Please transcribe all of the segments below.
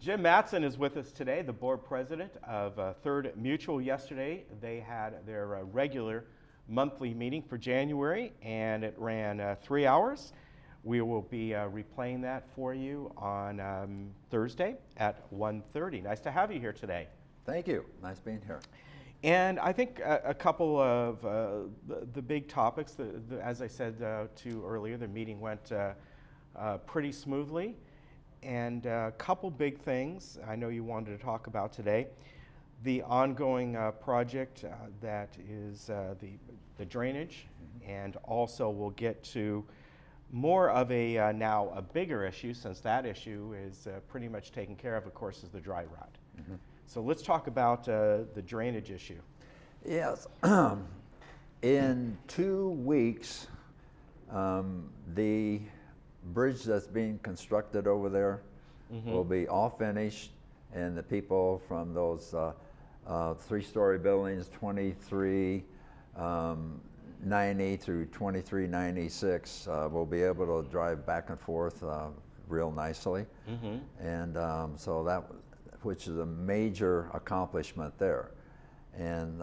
Jim Matson is with us today, the board president of Third Mutual. Yesterday, they had their regular monthly meeting for January, and it ran 3 hours. We will be replaying that for you on Thursday at 1:30. Nice to have you here today. Thank you. Nice being here. And I think a couple of the big topics, as I said to you earlier, the meeting went pretty smoothly. And a couple big things I know you wanted to talk about today. The ongoing project that is the drainage, and also we'll get to more of a now a bigger issue, since that issue is pretty much taken care of course, is the dry rot. Mm-hmm. So let's talk about the drainage issue. Yes. In 2 weeks, the bridge that's being constructed over there will be all finished, and the people from those 3-story buildings, 2390 through 2396, will be able to drive back and forth real nicely. And so that, which is a major accomplishment there. And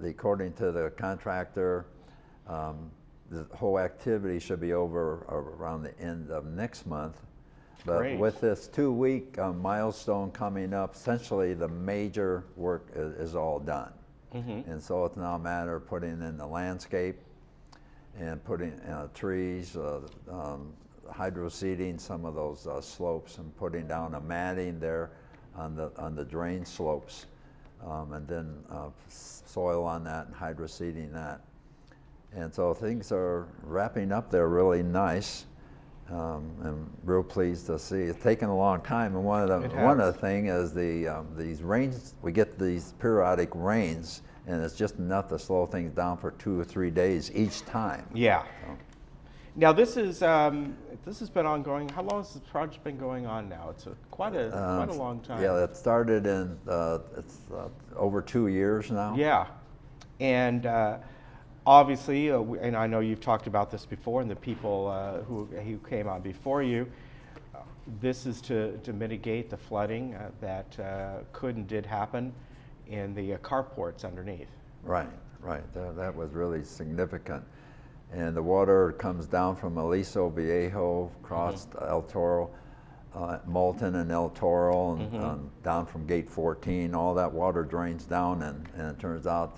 according to the contractor, the whole activity should be over around the end of next month. But Great. With this 2-week milestone coming up, essentially the major work is all done. And so it's now a matter of putting in the landscape and putting trees, hydro seeding some of those slopes, and putting down a matting there on the drain slopes, and then soil on that and hydro seeding that. And so things are wrapping up there really nice. I'm real pleased to see. It's taken a long time, and one of the things is these rains. We get these periodic rains, and it's just enough to slow things down for 2 or 3 days each time. Yeah. So. Now this has been ongoing. How long has this project been going on now? It's quite a long time. Yeah, it started in it's over 2 years now. Yeah, and obviously, and I know you've talked about this before, and the people who came on before you, this is to mitigate the flooding that could and did happen in the carports underneath. Right. That was really significant. And the water comes down from Aliso Viejo, across El Toro, Moulton and El Toro, and down from Gate 14. All that water drains down, and it turns out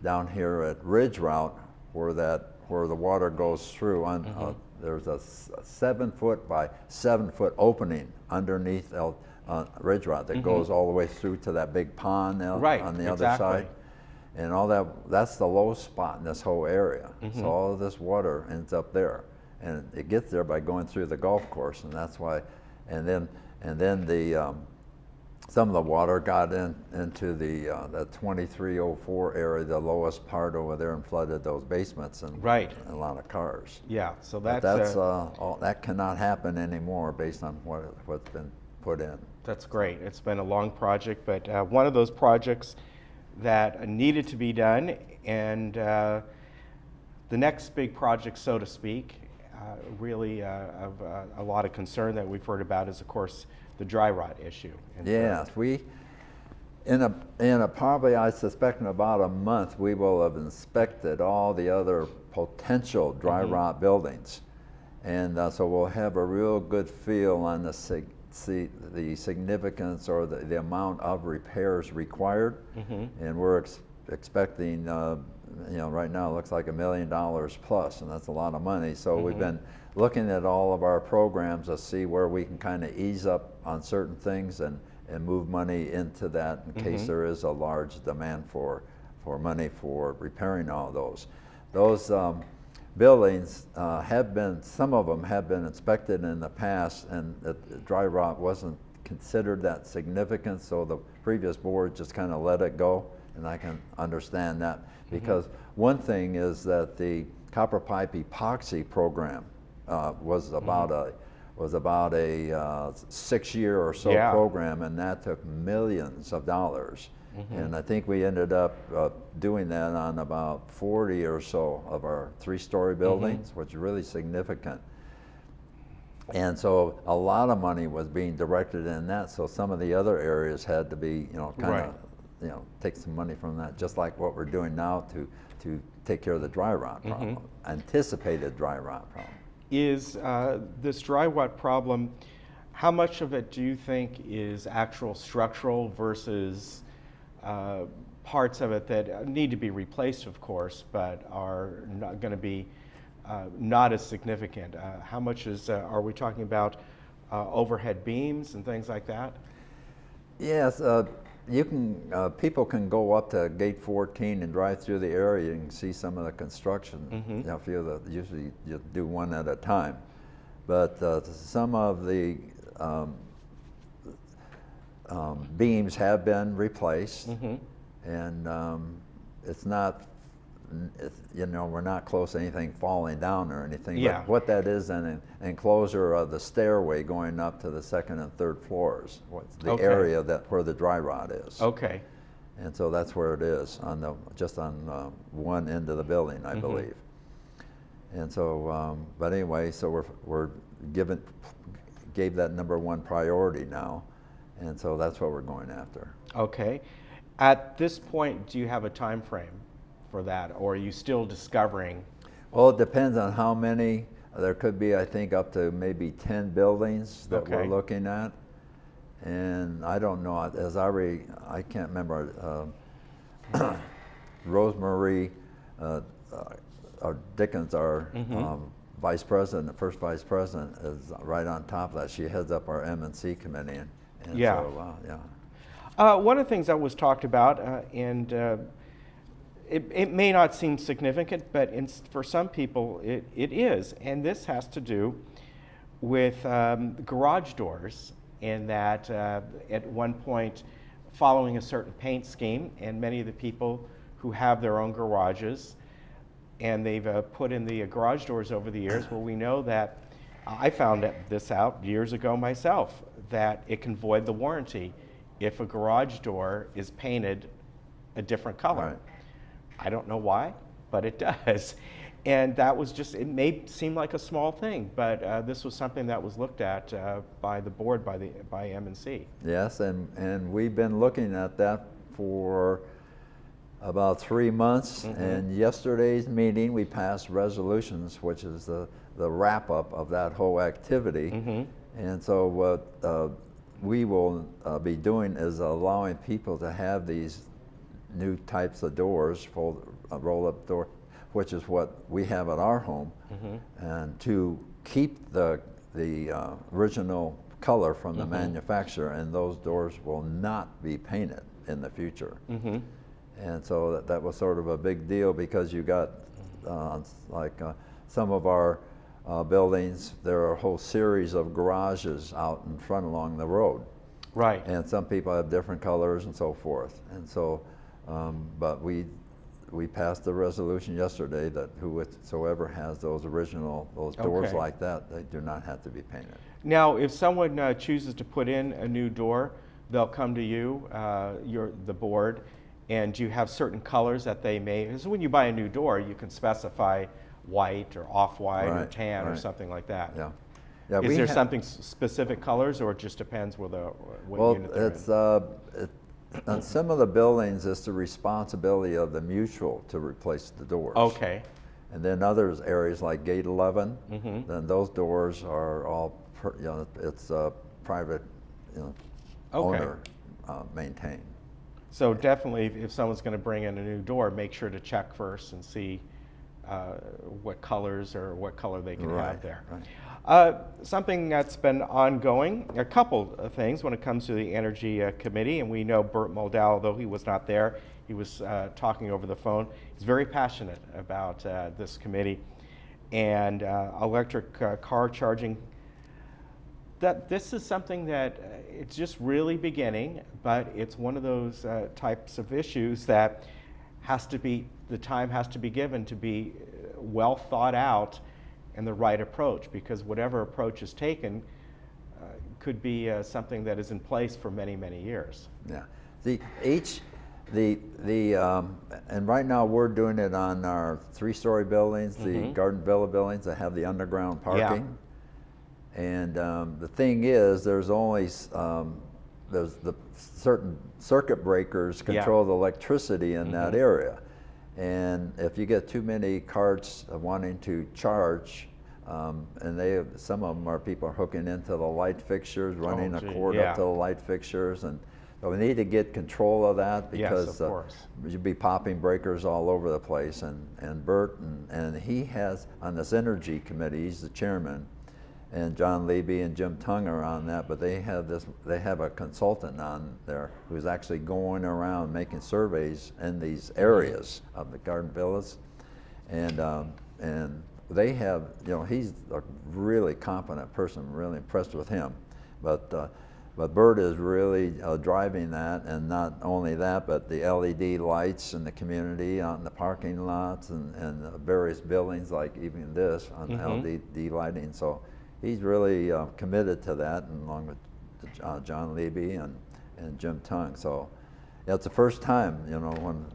down here at Ridge Route, where the water goes through, there's a 7-foot by 7-foot opening underneath Ridge Route that goes all the way through to that big pond on the other side. And all that's the low spot in this whole area. So all of this water ends up there, and it gets there by going through the golf course, and that's why. And then the some of the water got into the 2304 area, the lowest part over there, and flooded those basements and a lot of cars. Yeah, so that cannot happen anymore based on what's been put in. That's great. It's been a long project, but one of those projects that needed to be done, and the next big project, so to speak, really of a lot of concern that we've heard about is, of course, the dry rot issue. Yes, we in a probably, I suspect, in about a month, we will have inspected all the other potential dry rot buildings, and so we'll have a real good feel on the significance or the amount of repairs required. And we're expecting, right now it looks like $1 million plus, and that's a lot of money. So we've been looking at all of our programs to see where we can kind of ease up on certain things and move money into that in case there is a large demand for money for repairing all those. Those buildings some of them have been inspected in the past, and the dry rot wasn't considered that significant, so the previous board just kind of let it go, and I can understand that. Because one thing is that the copper pipe epoxy program was about a 6-year or so program, and that took millions of dollars. And I think we ended up doing that on about 40 or so of our 3-story buildings, which is really significant. And so a lot of money was being directed in that, so some of the other areas had to be, kind of, Right. take some money from that, just like what we're doing now to take care of the dry rot problem, anticipated dry rot problem. Is this dry rot problem, how much of it do you think is actual structural versus parts of it that need to be replaced, of course, but are not going to be not as significant? How much are we talking about overhead beams and things like that? Yes, people can go up to gate 14 and drive through the area and see some of the construction. Usually you do one at a time, but some of the beams have been replaced, and it's not, we're not close to anything falling down or anything. Yeah. But what that is, an enclosure of the stairway going up to the second and third floors. What's the area where the dry rot is. Okay. And so that's where it is, just on one end of the building, I believe. And so, but anyway, so we're gave that number one priority now, and so that's what we're going after. Okay. At this point, do you have a time frame for that, or are you still discovering? Well, it depends on how many. There could be, I think, up to maybe 10 buildings that we're looking at. And I don't know, I can't remember, Rosemary Dickens, our vice president, the first vice president, is right on top of that. She heads up our M&C committee. And Yeah. So, One of the things that was talked about, and it may not seem significant, but for some people it is, and this has to do with garage doors, in that at one point, following a certain paint scheme, and many of the people who have their own garages, and they've put in the garage doors over the years, well, we know that, I found this out years ago myself, that it can void the warranty if a garage door is painted a different color. Right. I don't know why, but it does. And that was just, it may seem like a small thing, but this was something that was looked at by the board, by M&C. Yes, and we've been looking at that for about 3 months. And yesterday's meeting, we passed resolutions, which is the wrap-up of that whole activity. And so what we will be doing is allowing people to have these new types of doors, roll-up door, which is what we have at our home, and to keep the original color from the manufacturer, and those doors will not be painted in the future. And so that was sort of a big deal, because you got some of our buildings, there are a whole series of garages out in front along the road. Right. And some people have different colors and so forth. And so, but we passed the resolution yesterday that whosoever has those doors like that, they do not have to be painted. Now, if someone chooses to put in a new door, they'll come to you, the board, and do you have certain colors that they may, because when you buy a new door, you can specify white or off-white or tan or something like that. Yeah. Is there something specific colors, or it just depends what unit they're in? On some of the buildings, it's the responsibility of the mutual to replace the doors. Okay. And then others areas like gate 11, then those doors are all, it's private, owner maintained. So definitely, if someone's going to bring in a new door, make sure to check first and see what colors or what color they can have there. Right. Something that's been ongoing, a couple of things when it comes to the Energy Committee, and we know Bert Moldau, although he was not there, he was talking over the phone. He's very passionate about this committee and electric car charging. This is something that it's just really beginning, but it's one of those types of issues that the time has to be given to be well thought out and the right approach, because whatever approach is taken could be something that is in place for many, many years. Yeah. And right now we're doing it on our 3-story buildings, the Garden Villa buildings that have the underground parking. And the thing is, there's only there's the certain circuit breakers control the electricity in that area. And if you get too many carts wanting to charge, and some of them are people hooking into the light fixtures, running a cord up to the light fixtures, and so we need to get control of that because you'd be popping breakers all over the place. And Bert and he has on this energy committee, he's the chairman, and John Levy and Jim Tung are on that, but they have a consultant on there who's actually going around making surveys in these areas of the Garden Villas, and they have, he's a really competent person. I'm really impressed with him, but Bert is really driving that, and not only that, but the LED lights in the community, out in the parking lots, and various buildings like even this on LED lighting. So he's really committed to that, and along with John Levy and Jim Tung. So it's the first time, when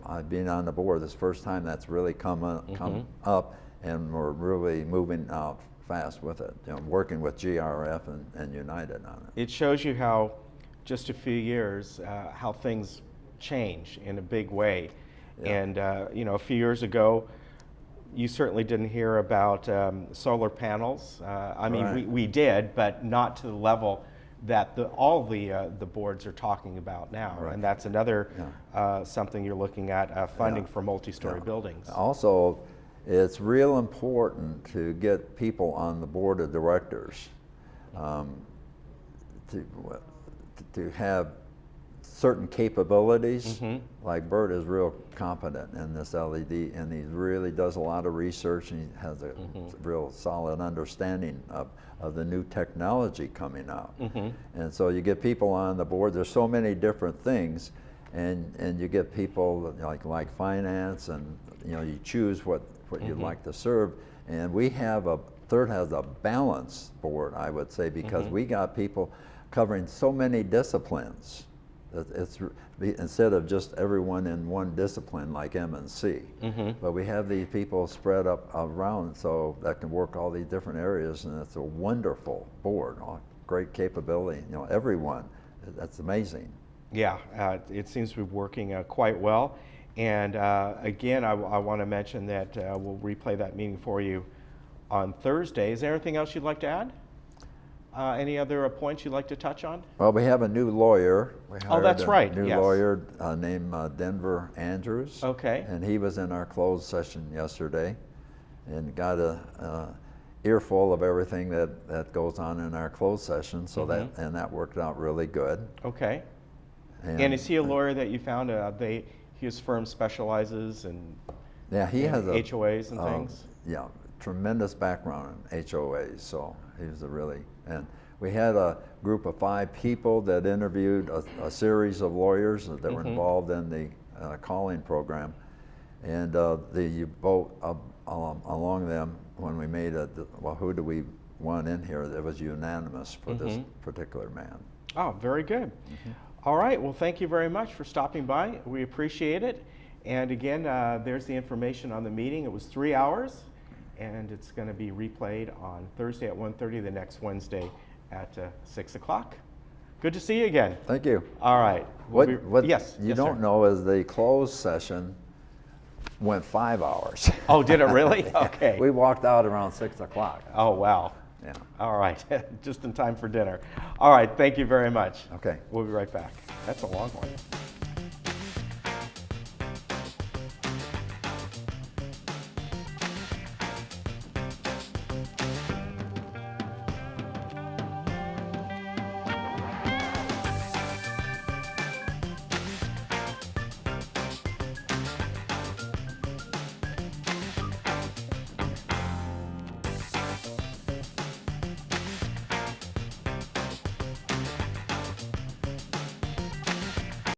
I've been on the board, this first time that's really come up, and we're really moving out fast with it, working with GRF and United on it. It shows you how just a few years, how things change in a big way. And a few years ago, you certainly didn't hear about solar panels. I mean, we did, but not to the level that all the boards are talking about now. And that's another something you're looking at, funding for multi-story buildings. Also, it's real important to get people on the board of directors to have certain capabilities. Like Bert is real competent in this LED, and he really does a lot of research, and he has a real solid understanding of the new technology coming out. And so you get people on the board. There's so many different things, and you get people like finance, and you choose what you'd like to serve. And we have Third has a balanced board, I would say, because we got people covering so many disciplines. It's instead of just everyone in one discipline like M&C, but we have these people spread up around so that can work all these different areas, and it's a wonderful board, great capability. Everyone, that's amazing. Yeah, it seems to be working quite well. And again, I want to mention that we'll replay that meeting for you on Thursday. Is there anything else you'd like to add? Any other points you'd like to touch on? Well, we have a new lawyer. We hired that's right. New lawyer named Denver Andrews. Okay. And he was in our closed session yesterday, and got a earful of everything that goes on in our closed session. So that worked out really good. Okay. And is he a lawyer that you found? His firm specializes in he has HOAs and things. Yeah, tremendous background in HOAs. So he was and we had a group of 5 people that interviewed a series of lawyers that were involved in the calling program, and the vote along them when we made who do we want in here? It was unanimous for this particular man. Oh, very good. All right, well, thank you very much for stopping by. We appreciate it. And again, there's the information on the meeting. It was 3 hours, and it's going to be replayed on Thursday at 1:30, the next Wednesday at 6 o'clock. Good to see you again. Thank you. All right. What yes, you don't know is the closed session went 5 hours. Oh, did it really? Okay. We walked out around 6 o'clock. Oh, wow. Yeah. All right, just in time for dinner. All right, thank you very much. Okay. We'll be right back. That's a long one.